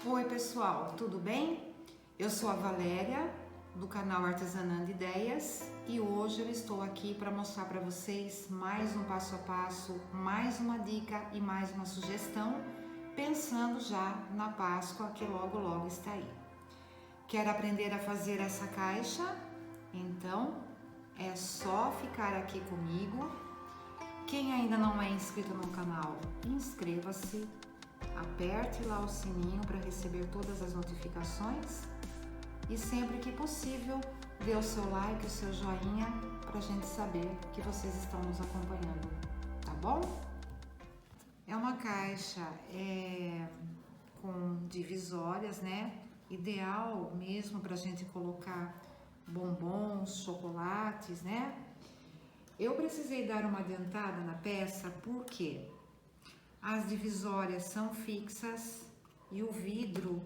Oi pessoal, tudo bem? Eu sou a Valéria do canal Artesanando Ideias e hoje eu estou aqui para mostrar para vocês mais um passo a passo, mais uma dica e mais uma sugestão, pensando já na Páscoa que logo está aí. Quer aprender a fazer essa caixa? Então é só ficar aqui comigo. Quem ainda não é inscrito no canal, inscreva-se. Aperte lá o sininho para receber todas as notificações e sempre que possível dê o seu like, o seu joinha para a gente saber que vocês estão nos acompanhando, tá bom? É uma caixa com divisórias, né? Ideal mesmo para a gente colocar bombons, chocolates, né? Eu precisei dar uma adiantada na peça porque as divisórias são fixas e o vidro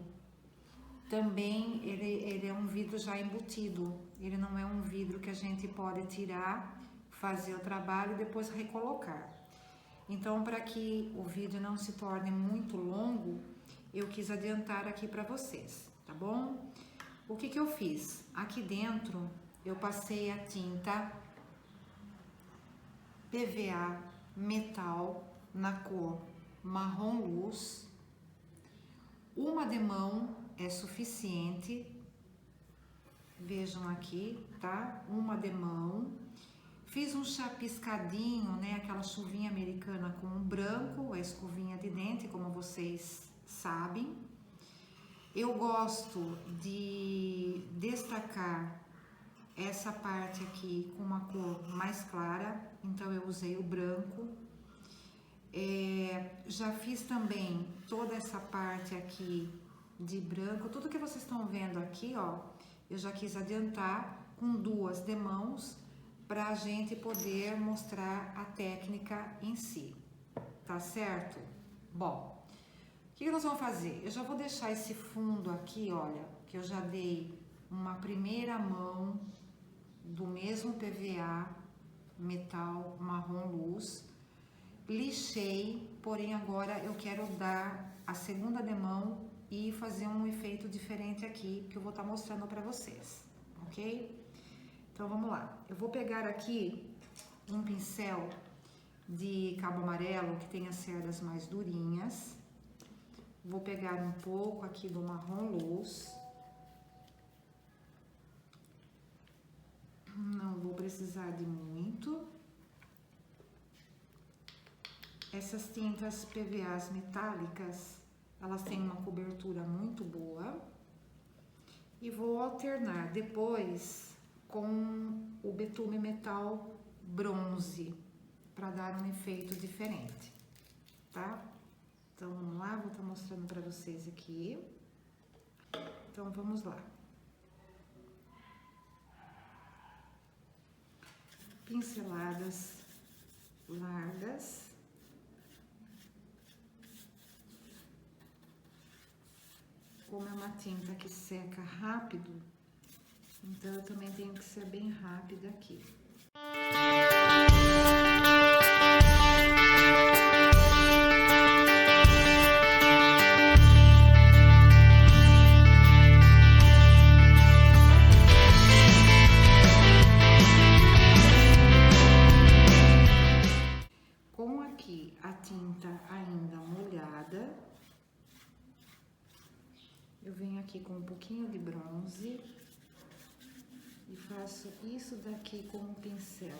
também, ele é um vidro já embutido. Ele não é um vidro que a gente pode tirar, fazer o trabalho e depois recolocar. Então, para que o vídeo não se torne muito longo, eu quis adiantar aqui para vocês, tá bom? O que eu fiz? Aqui dentro, eu passei a tinta PVA metal na cor marrom luz. Uma demão é suficiente. Vejam aqui, tá? Uma demão. Fiz um chapiscadinho, né? Aquela chuvinha americana com branco, a escovinha de dente, como vocês sabem. Eu gosto de destacar essa parte aqui com uma cor mais clara, então eu usei o branco. Já fiz também toda essa parte aqui de branco, tudo que vocês estão vendo aqui, ó, eu já quis adiantar com duas demãos para a gente poder mostrar a técnica em si, tá certo? Bom, o que nós vamos fazer? Eu já vou deixar esse fundo aqui, olha, que eu já dei uma primeira mão do mesmo PVA metal marrom luz, lixei, porém agora eu quero dar a segunda demão e fazer um efeito diferente aqui que eu vou estar mostrando para vocês, ok? Então vamos lá, eu vou pegar aqui um pincel de cabo amarelo que tem as cerdas mais durinhas, vou pegar um pouco aqui do marrom luz. Não vou precisar de muito. Essas tintas PVAs metálicas, elas têm uma cobertura muito boa. E vou alternar depois com o betume metal bronze, para dar um efeito diferente, tá? Então, vamos lá, vou estar mostrando para vocês aqui. Então, vamos lá. Pinceladas largas. Como é uma tinta que seca rápido, então eu também tenho que ser bem rápida aqui. Com aqui a tinta ainda molhada, eu venho aqui com um pouquinho de bronze e faço isso daqui com o pincel.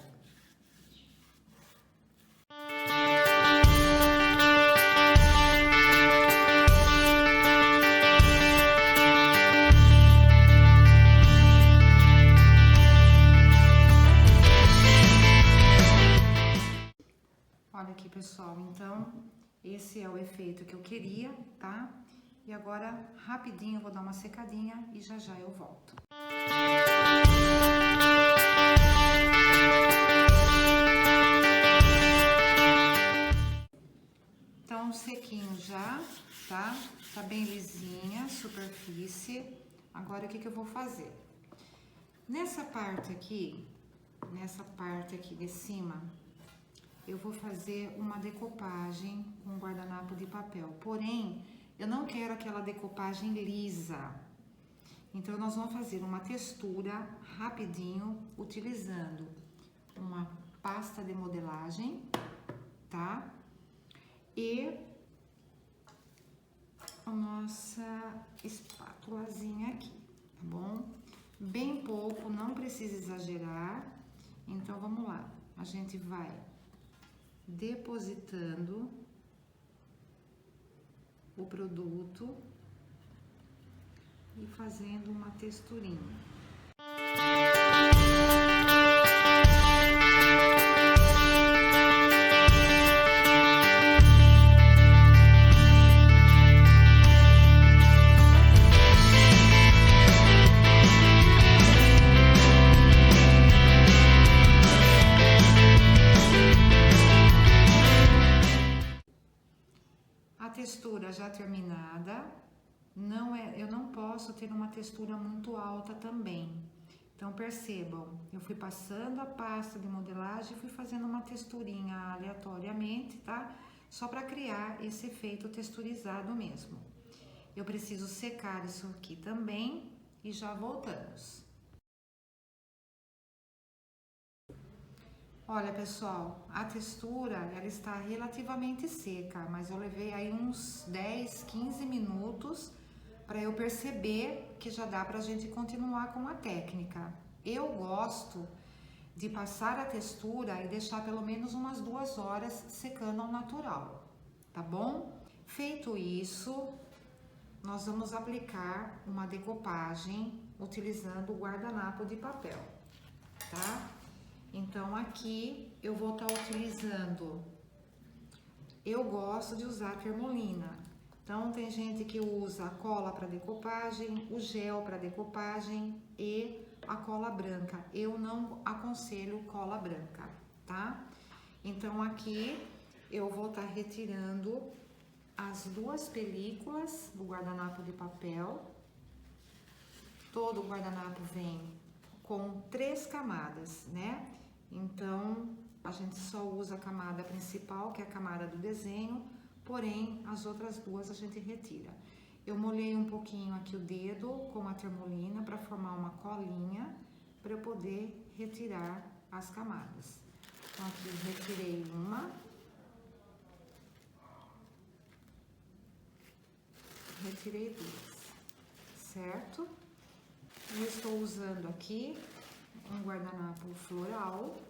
Olha aqui, pessoal, então esse é o efeito que eu queria, tá? E agora, rapidinho, eu vou dar uma secadinha e já eu volto. Então, sequinho já, tá? Tá bem lisinha a superfície. Agora, o que eu vou fazer? Nessa parte aqui de cima, eu vou fazer uma decopagem com guardanapo de papel. Porém, Eu não quero aquela decopagem lisa. Então, nós vamos fazer uma textura rapidinho, utilizando uma pasta de modelagem, tá? E a nossa espátulazinha aqui, tá bom? Bem pouco, não precisa exagerar. Então, vamos lá. A gente vai depositando o produto e fazendo uma texturinha. A textura já terminada, eu não posso ter uma textura muito alta também. Então, percebam, eu fui passando a pasta de modelagem e fui fazendo uma texturinha aleatoriamente, tá? Só para criar esse efeito texturizado mesmo. Eu preciso secar isso aqui também e já voltamos. Olha, pessoal, a textura, ela está relativamente seca, mas eu levei aí uns 10, 15 minutos para eu perceber que já dá pra gente continuar com a técnica. Eu gosto de passar a textura e deixar pelo menos umas 2 horas secando ao natural, tá bom? Feito isso, nós vamos aplicar uma decopagem utilizando o guardanapo de papel, tá? Então, aqui eu vou estar utilizando, eu gosto de usar termolina. Então, tem gente que usa a cola para decopagem, o gel para decopagem e a cola branca. Eu não aconselho cola branca, tá? Então, aqui eu vou estar retirando as 2 películas do guardanapo de papel. Todo o guardanapo vem com 3 camadas, né? Então, a gente só usa a camada principal, que é a camada do desenho, porém, as outras 2 a gente retira. Eu molhei um pouquinho aqui o dedo com a termolina para formar uma colinha, para eu poder retirar as camadas. Então, aqui eu retirei uma. Retirei 2, certo? Eu estou usando aqui um guardanapo floral.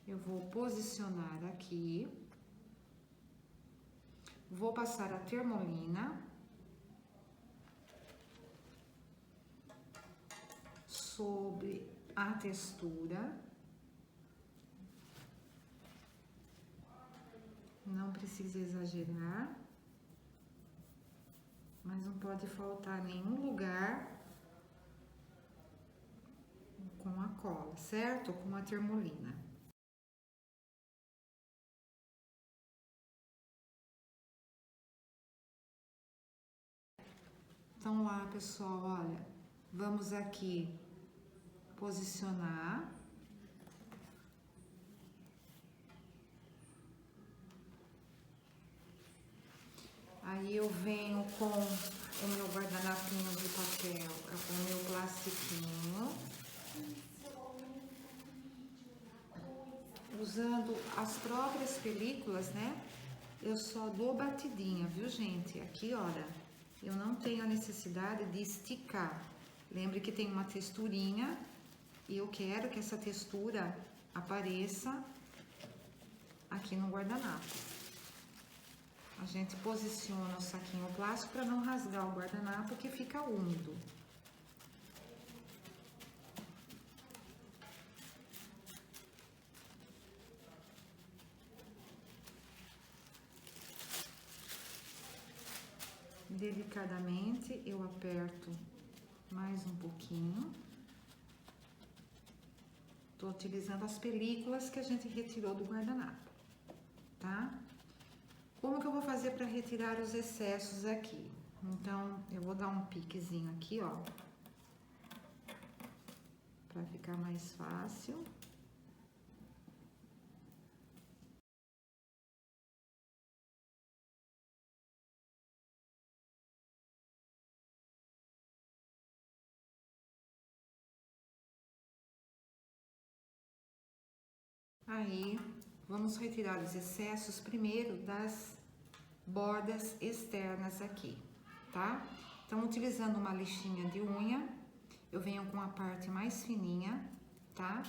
Eu vou posicionar aqui. Vou passar a termolina sobre a textura. Não precisa exagerar, mas não pode faltar nenhum lugar com a cola, certo? Com a termolina. Então, lá, pessoal, olha, vamos aqui posicionar. Aí eu venho com o meu guardanapinho de papel, com o meu plastiquinho. Usando as próprias películas, né? Eu só dou batidinha, viu, gente? Aqui, olha, eu não tenho a necessidade de esticar. Lembre que tem uma texturinha e eu quero que essa textura apareça aqui no guardanapo. A gente posiciona o saquinho plástico para não rasgar o guardanapo, que fica úmido. Delicadamente eu aperto mais um pouquinho. Tô utilizando as películas que a gente retirou do guardanapo, tá? Como que eu vou fazer para retirar os excessos aqui? Então, eu vou dar um piquezinho aqui, ó, para ficar mais fácil. Aí, vamos retirar os excessos primeiro das bordas externas aqui, tá? Então, utilizando uma lixinha de unha, eu venho com a parte mais fininha, tá?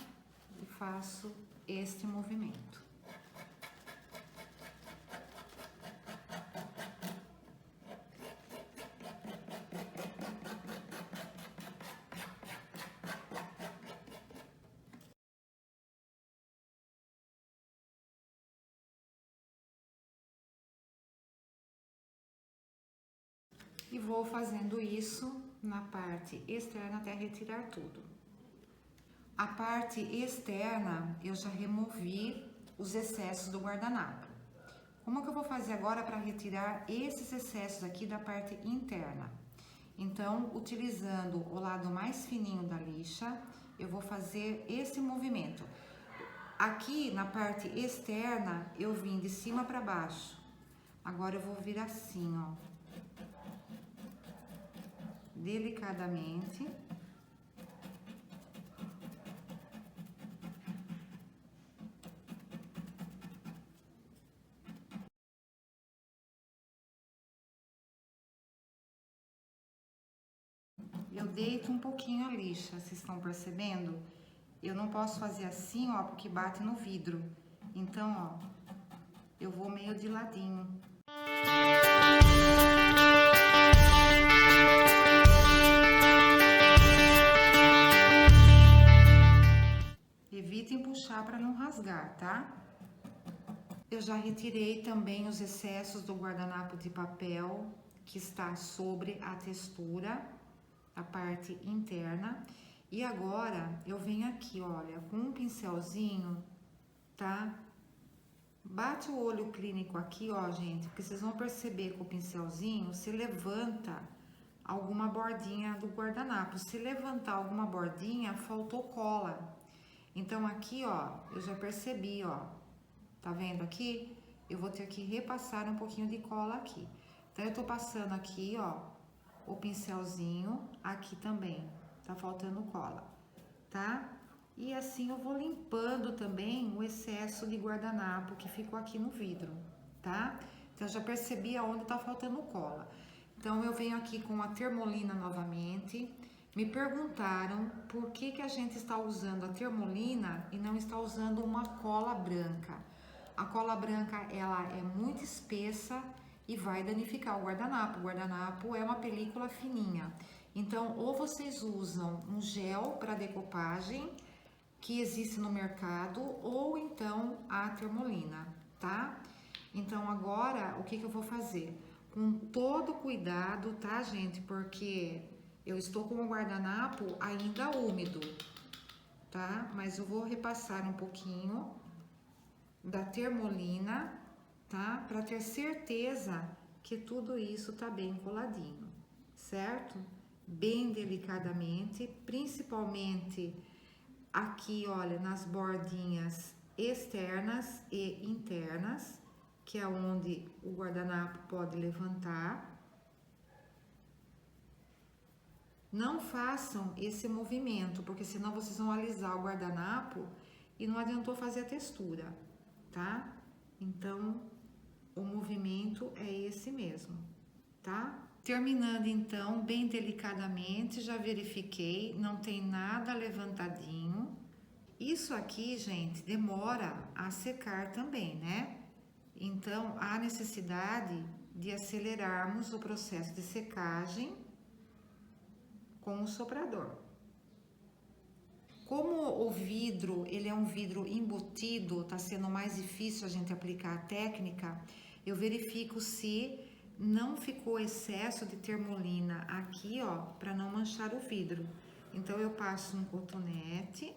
E faço este movimento. E vou fazendo isso na parte externa até retirar tudo. A parte externa eu já removi os excessos do guardanapo. Como que eu vou fazer agora para retirar esses excessos aqui da parte interna? Então, utilizando o lado mais fininho da lixa, eu vou fazer esse movimento. Aqui na parte externa eu vim de cima para baixo. Agora eu vou vir assim, ó. Delicadamente. Eu deito um pouquinho a lixa, vocês estão percebendo? Eu não posso fazer assim, ó, porque bate no vidro. Então, ó, eu vou meio de ladinho. Evitem puxar para não rasgar, tá? Eu já retirei também os excessos do guardanapo de papel que está sobre a textura, a parte interna. E agora eu venho aqui, olha, com um pincelzinho, tá? Bate o olho clínico aqui, ó, gente, porque vocês vão perceber que o pincelzinho se levanta alguma bordinha do guardanapo. Se levantar alguma bordinha, faltou cola. Então aqui, ó, eu já percebi, ó, tá vendo aqui? Eu vou ter que repassar um pouquinho de cola aqui. Então eu tô passando aqui, ó, o pincelzinho aqui também, tá faltando cola, tá? E assim eu vou limpando também o excesso de guardanapo que ficou aqui no vidro, tá? Então, eu já percebi aonde tá faltando cola. Então, eu venho aqui com a termolina novamente. Me perguntaram por que a gente está usando a termolina e não está usando uma cola branca. A cola branca, ela é muito espessa e vai danificar o guardanapo. O guardanapo é uma película fininha. Então, ou vocês usam um gel para decopagem, que existe no mercado, ou então a termolina, tá? Então agora o que eu vou fazer? Com todo cuidado, tá, gente? Porque eu estou com o guardanapo ainda úmido, tá? Mas eu vou repassar um pouquinho da termolina, tá? Para ter certeza que tudo isso tá bem coladinho, certo? Bem delicadamente, principalmente aqui, olha, nas bordinhas externas e internas, que é onde o guardanapo pode levantar. Não façam esse movimento, porque senão vocês vão alisar o guardanapo e não adiantou fazer a textura, tá? Então, o movimento é esse mesmo, tá? Terminando então, bem delicadamente, já verifiquei, não tem nada levantadinho. Isso aqui, gente, demora a secar também, né? Então, há necessidade de acelerarmos o processo de secagem com o soprador. Como o vidro, ele é um vidro embutido, tá sendo mais difícil a gente aplicar a técnica, eu verifico se não ficou excesso de termolina aqui, ó, para não manchar o vidro. Então, eu passo um cotonete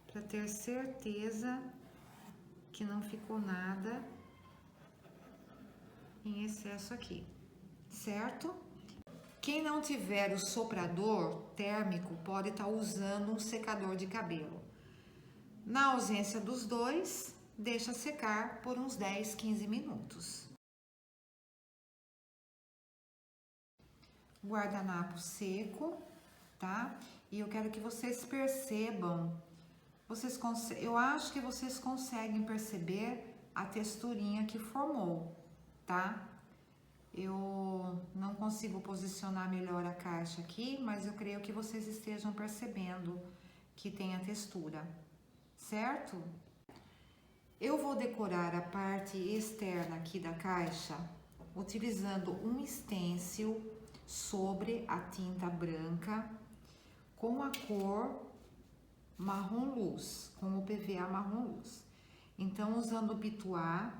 para ter certeza que não ficou nada em excesso aqui, certo? Quem não tiver o soprador térmico pode estar usando um secador de cabelo. Na ausência dos dois, deixa secar por uns 10, 15 minutos. Guardanapo seco, tá? E eu quero que vocês percebam eu acho que vocês conseguem perceber a texturinha que formou, tá? Eu não consigo posicionar melhor a caixa aqui, mas eu creio que vocês estejam percebendo que tem a textura, certo? Eu vou decorar a parte externa aqui da caixa utilizando um stencil sobre a tinta branca com a cor marrom luz, com o PVA marrom luz. Então, usando o pituá,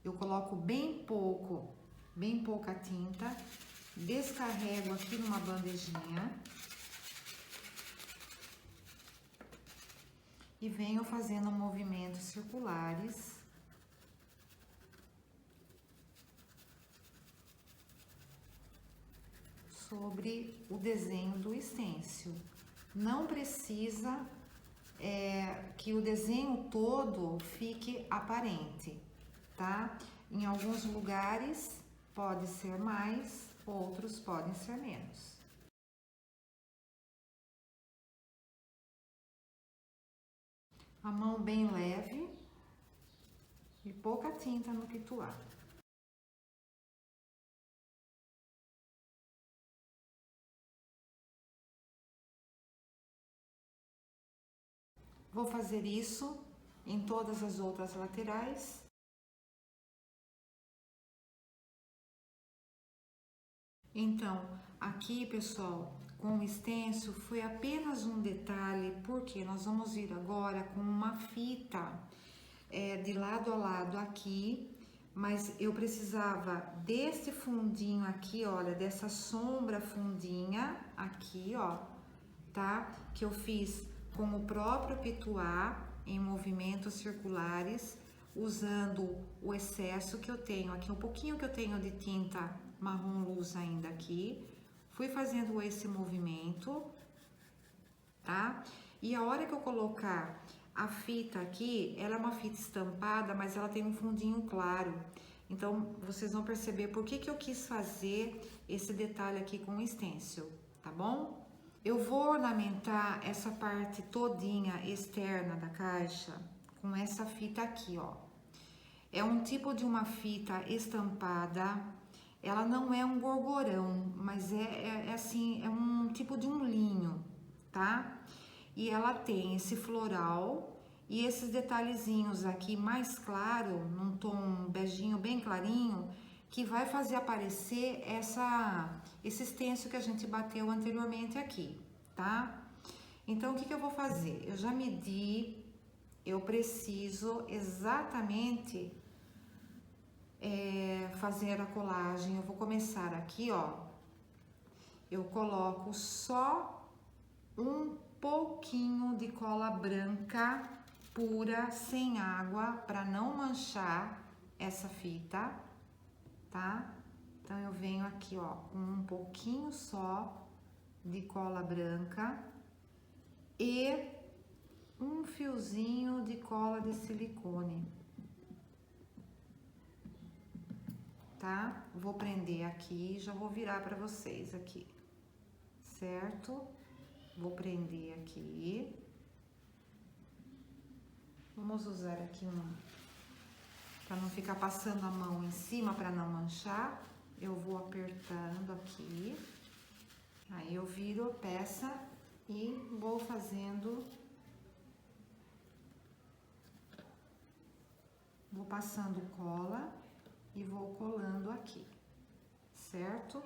eu coloco bem pouca tinta, descarrego aqui numa bandejinha e venho fazendo movimentos circulares sobre o desenho do stencil. Não precisa que o desenho todo fique aparente, tá? Em alguns lugares pode ser mais, outros podem ser menos. A mão bem leve e pouca tinta no pituá. Vou fazer isso em todas as outras laterais. Então, aqui, pessoal, com o stencil foi apenas um detalhe, porque nós vamos vir agora com uma fita de lado a lado aqui, mas eu precisava desse fundinho aqui, olha, dessa sombra fundinha aqui, ó, tá? Que eu fiz com o próprio pituá em movimentos circulares, usando o excesso que eu tenho aqui, um pouquinho que eu tenho de tinta marrom luz ainda aqui. Fui fazendo esse movimento, tá? E a hora que eu colocar a fita aqui, ela é uma fita estampada, mas ela tem um fundinho claro. Então, vocês vão perceber por que eu quis fazer esse detalhe aqui com o stencil, tá bom? Eu vou ornamentar essa parte todinha externa da caixa com essa fita aqui, ó. É um tipo de uma fita estampada. Ela não é um gorgorão, mas assim, é um tipo de um linho, tá? E ela tem esse floral e esses detalhezinhos aqui mais claro, num tom beijinho bem clarinho, que vai fazer aparecer esse stencil que a gente bateu anteriormente aqui, tá? Então, o que eu vou fazer? Eu já medi, eu preciso exatamente fazer a colagem. Eu vou começar aqui, ó. Eu coloco só um pouquinho de cola branca pura, sem água, para não manchar essa fita, tá? Então, eu venho aqui, ó, com um pouquinho só de cola branca e um fiozinho de cola de silicone, tá? Vou prender aqui, já vou virar para vocês aqui, certo? Vou prender aqui. Vamos usar aqui para não ficar passando a mão em cima, para não manchar. Eu vou apertando aqui. Aí eu viro a peça e vou fazendo, vou passando cola e vou colando aqui, certo?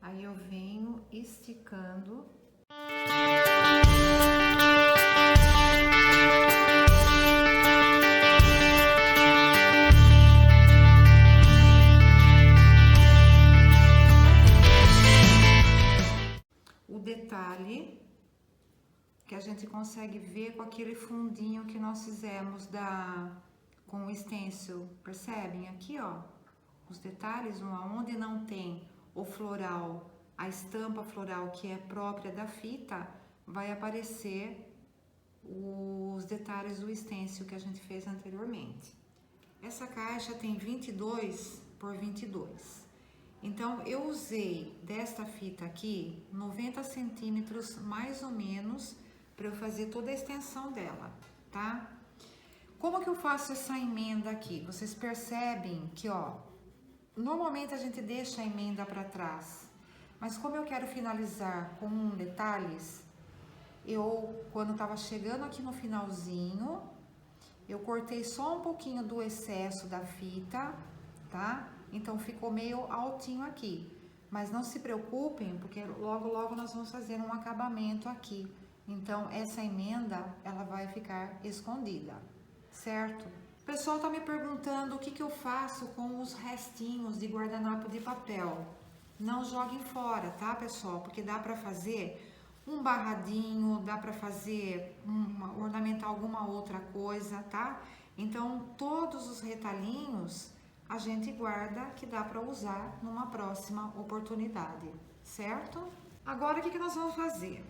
Aí eu venho esticando. Detalhe que a gente consegue ver com aquele fundinho que nós fizemos com o stencil, percebem aqui, ó, os detalhes, onde não tem o floral a estampa floral que é própria da fita, vai aparecer os detalhes do stencil que a gente fez anteriormente. Essa caixa tem 22 por 22. Então, eu usei desta fita aqui 90 centímetros mais ou menos para eu fazer toda a extensão dela, tá? Como que eu faço essa emenda aqui? Vocês percebem que, ó, normalmente a gente deixa a emenda para trás, mas como eu quero finalizar com detalhes, quando tava chegando aqui no finalzinho, eu cortei só um pouquinho do excesso da fita, tá? Então, ficou meio altinho aqui. Mas não se preocupem, porque logo nós vamos fazer um acabamento aqui. Então, essa emenda, ela vai ficar escondida, certo? O pessoal tá me perguntando o que eu faço com os restinhos de guardanapo de papel. Não joguem fora, tá, pessoal? Porque dá pra fazer um barradinho, dá pra fazer ornamentar alguma outra coisa, tá? Então, todos os retalhinhos a gente guarda que dá para usar numa próxima oportunidade, certo? Agora, o que nós vamos fazer?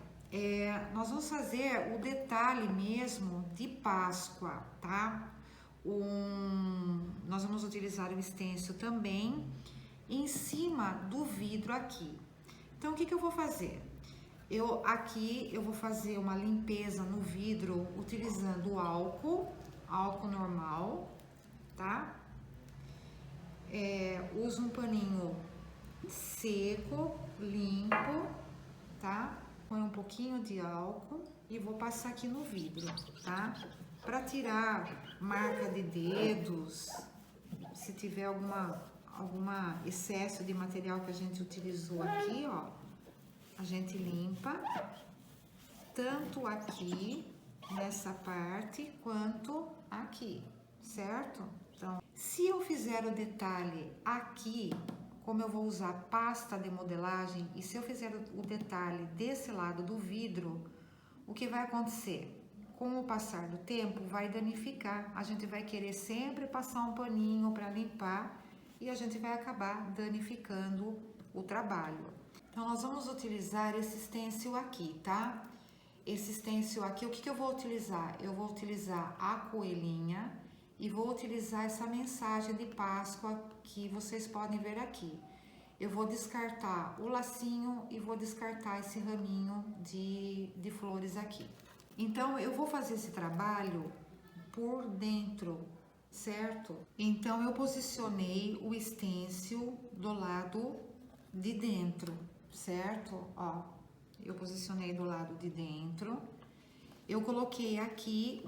Nós vamos fazer o detalhe mesmo de Páscoa, tá? Nós vamos utilizar o stencil também em cima do vidro aqui. Então, o que eu vou fazer? Aqui eu vou fazer uma limpeza no vidro utilizando álcool normal, tá? Uso um paninho seco, limpo, tá? Põe um pouquinho de álcool e vou passar aqui no vidro, tá? Para tirar marca de dedos, se tiver alguma excesso de material que a gente utilizou aqui, ó, a gente limpa tanto aqui nessa parte quanto aqui, certo? Então, se eu fizer o detalhe aqui, como eu vou usar pasta de modelagem, e se eu fizer o detalhe desse lado do vidro, o que vai acontecer? Com o passar do tempo, vai danificar. A gente vai querer sempre passar um paninho para limpar e a gente vai acabar danificando o trabalho. Então, nós vamos utilizar esse stencil aqui, tá? Esse stencil aqui, o que eu vou utilizar? Eu vou utilizar a coelhinha e vou utilizar essa mensagem de Páscoa que vocês podem ver aqui. Eu vou descartar o lacinho e vou descartar esse raminho de flores aqui. Então, eu vou fazer esse trabalho por dentro, certo? Então, eu posicionei o stencil do lado de dentro, certo? Ó, eu posicionei do lado de dentro. Eu coloquei aqui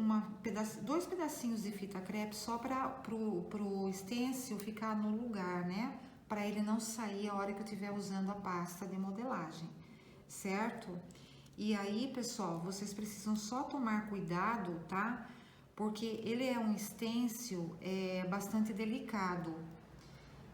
dois pedacinhos de fita crepe só para pro stencil ficar no lugar, né? Para ele não sair a hora que eu estiver usando a pasta de modelagem, certo? E aí, pessoal, vocês precisam só tomar cuidado, tá? Porque ele é um stencil bastante delicado.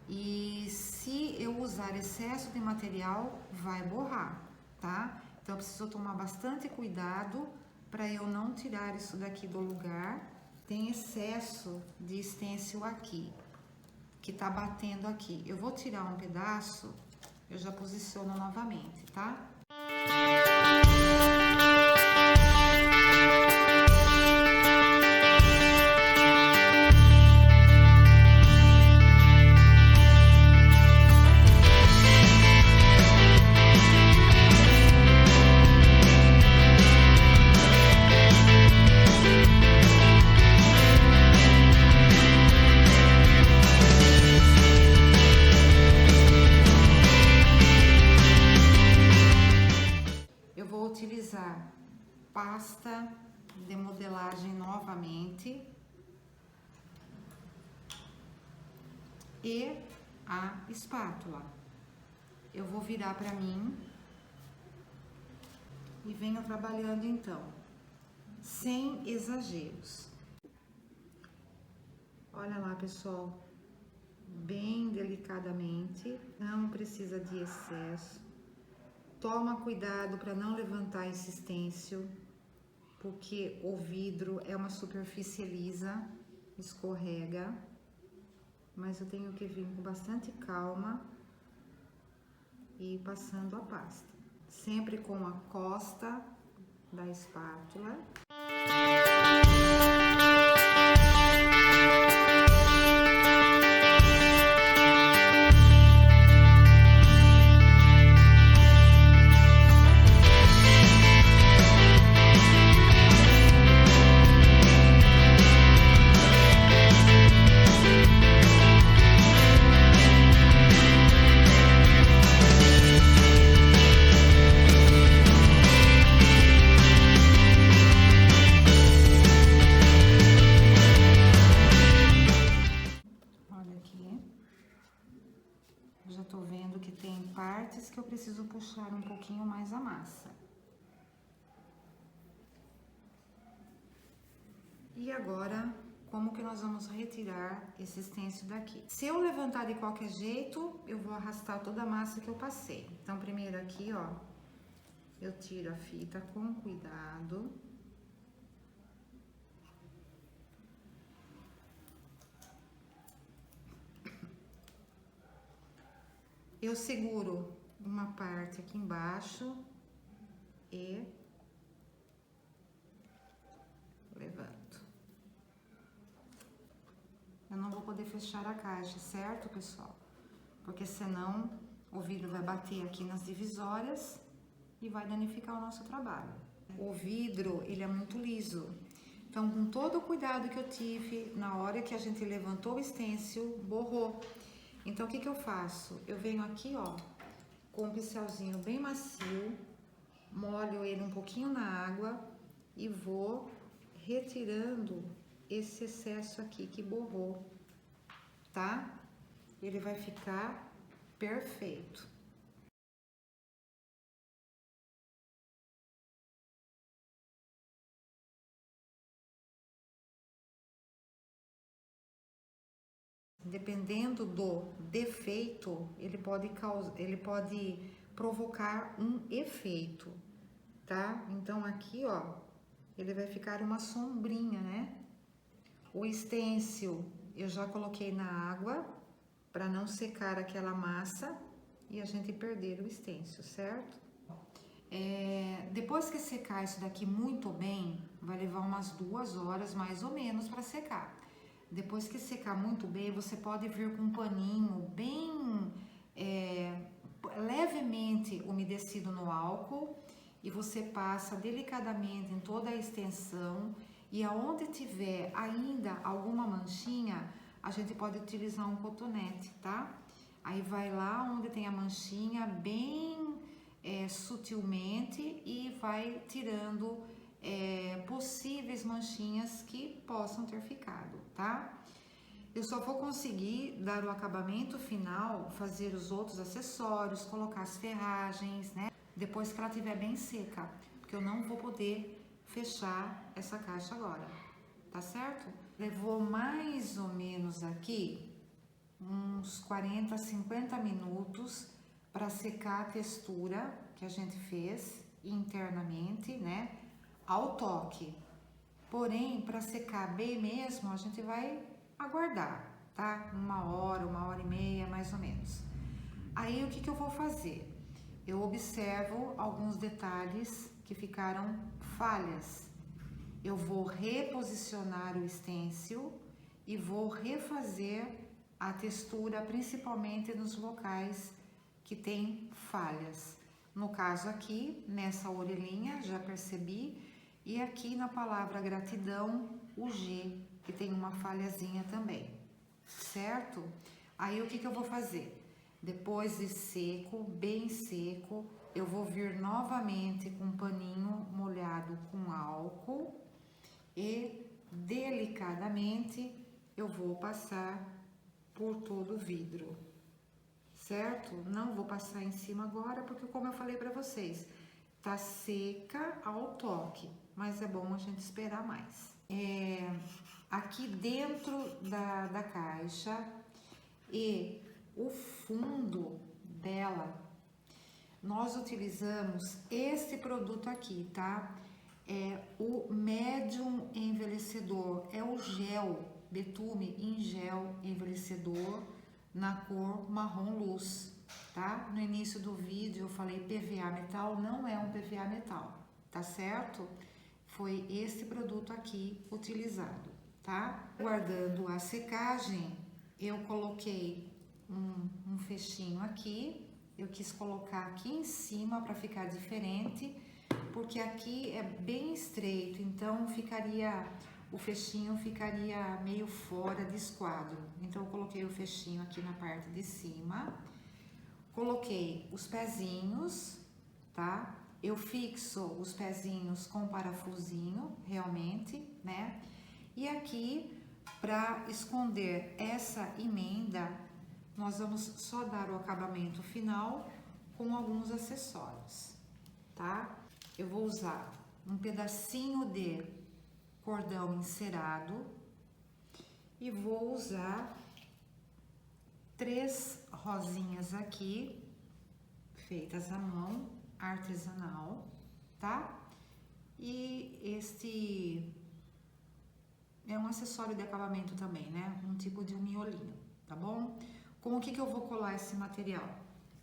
E se eu usar excesso de material, vai borrar, tá? Então, eu preciso tomar bastante cuidado para eu não tirar isso daqui do lugar. Tem excesso de stencil aqui, que tá batendo aqui. Eu vou tirar um pedaço, eu já posiciono novamente, tá? Utilizar pasta de modelagem novamente e a espátula. Eu vou virar para mim e venho trabalhando então, sem exageros. Olha lá, pessoal, bem delicadamente, não precisa de excesso. Toma cuidado para não levantar esse stencil, porque o vidro é uma superfície lisa, escorrega, mas eu tenho que vir com bastante calma e ir passando a pasta. Sempre com a costa da espátula. Já tô vendo que tem partes que eu preciso puxar um pouquinho mais a massa. E agora, como que nós vamos retirar esse stencil daqui? Se eu levantar de qualquer jeito, eu vou arrastar toda a massa que eu passei. Então, primeiro aqui, ó, eu tiro a fita com cuidado. Eu seguro uma parte aqui embaixo e levanto. Eu não vou poder fechar a caixa, certo, pessoal? Porque senão o vidro vai bater aqui nas divisórias e vai danificar o nosso trabalho. O vidro, ele é muito liso. Então, com todo o cuidado que eu tive, na hora que a gente levantou o stencil, borrou. Então, o que eu faço? Eu venho aqui, ó, com um pincelzinho bem macio, molho ele um pouquinho na água e vou retirando esse excesso aqui que borrou, tá? Ele vai ficar perfeito. Dependendo do defeito, ele pode provocar um efeito, tá? Então aqui, ó, ele vai ficar uma sombrinha, né? O stencil eu já coloquei na água para não secar aquela massa e a gente perder o stencil, certo? Depois que secar isso daqui muito bem, vai levar umas 2 horas mais ou menos para secar. Depois que secar muito bem, você pode vir com um paninho bem levemente umedecido no álcool e você passa delicadamente em toda a extensão e aonde tiver ainda alguma manchinha, a gente pode utilizar um cotonete, tá? Aí vai lá onde tem a manchinha bem sutilmente e vai tirando possíveis manchinhas que possam ter ficado, tá? Eu só vou conseguir dar o acabamento final, fazer os outros acessórios, colocar as ferragens, né? Depois que ela estiver bem seca, porque eu não vou poder fechar essa caixa agora, tá certo? Levou mais ou menos aqui uns 40, 50 minutos para secar a textura que a gente fez internamente, né? Ao toque. Porém, para secar bem mesmo, a gente vai aguardar, tá? 1 hora e meia, mais ou menos. Aí, o que eu vou fazer? Eu observo alguns detalhes que ficaram falhas. Eu vou reposicionar o stencil e vou refazer a textura, principalmente nos locais que tem falhas. No caso aqui, nessa orelhinha, já percebi, e aqui na palavra gratidão, o G, que tem uma falhazinha também, certo? Aí o que eu vou fazer? Depois de seco, bem seco, eu vou vir novamente com um paninho molhado com álcool e delicadamente eu vou passar por todo o vidro, certo? Não vou passar em cima agora, porque como eu falei para vocês, tá seca ao toque, mas é bom a gente esperar mais. Aqui dentro da caixa e o fundo dela, nós utilizamos este produto aqui, tá? É o Medium Envelhecedor, é o gel, betume em gel envelhecedor na cor marrom luz. tá? No início do vídeo eu falei PVA metal, não é um PVA metal, tá certo? Foi este produto aqui utilizado, tá? Guardando a secagem, eu coloquei um fechinho aqui, eu quis colocar aqui em cima para ficar diferente, porque aqui é bem estreito, então o fechinho ficaria meio fora de esquadro. Então eu coloquei o fechinho aqui na parte de cima, coloquei os pezinhos, tá? Eu fixo os pezinhos com parafusinho, realmente, né? E aqui, para esconder essa emenda, nós vamos só dar o acabamento final com alguns acessórios, tá? Eu vou usar um pedacinho de cordão encerado e vou usar 3 rosinhas aqui, feitas à mão, artesanal, tá? E este é um acessório de acabamento também, né? Um tipo de miolinho, tá bom? Com o que eu vou colar esse material?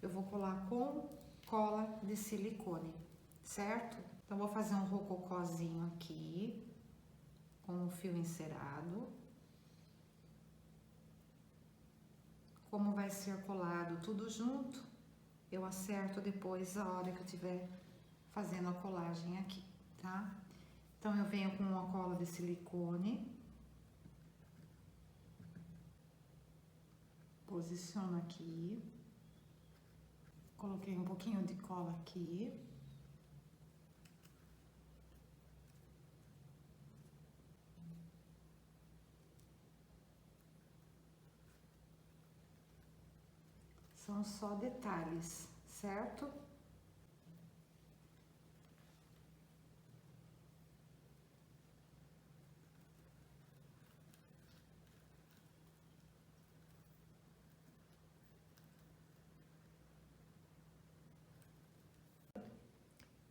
Eu vou colar com cola de silicone, certo? Então, vou fazer um rococózinho aqui, com o fio encerado. Como vai ser colado tudo junto, eu acerto depois a hora que eu estiver fazendo a colagem aqui, tá? Então, eu venho com uma cola de silicone, posiciono aqui, coloquei um pouquinho de cola aqui. São só detalhes, certo?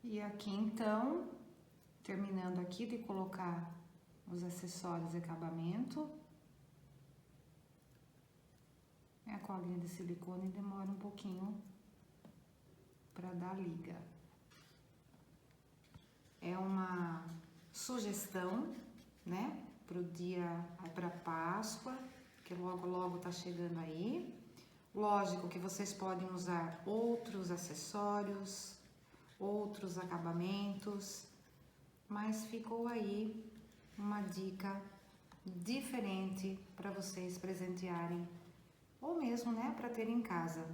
E aqui então, terminando aqui de colocar os acessórios de acabamento, a colinha de silicone demora um pouquinho para dar liga. É uma sugestão, né, para Páscoa, que logo tá chegando aí. Lógico que vocês podem usar outros acessórios, outros acabamentos, mas ficou aí uma dica diferente para vocês presentearem, ou mesmo, né, para ter em casa.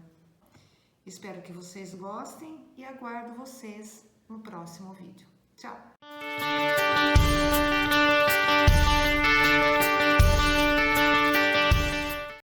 Espero que vocês gostem e aguardo vocês no próximo vídeo. Tchau!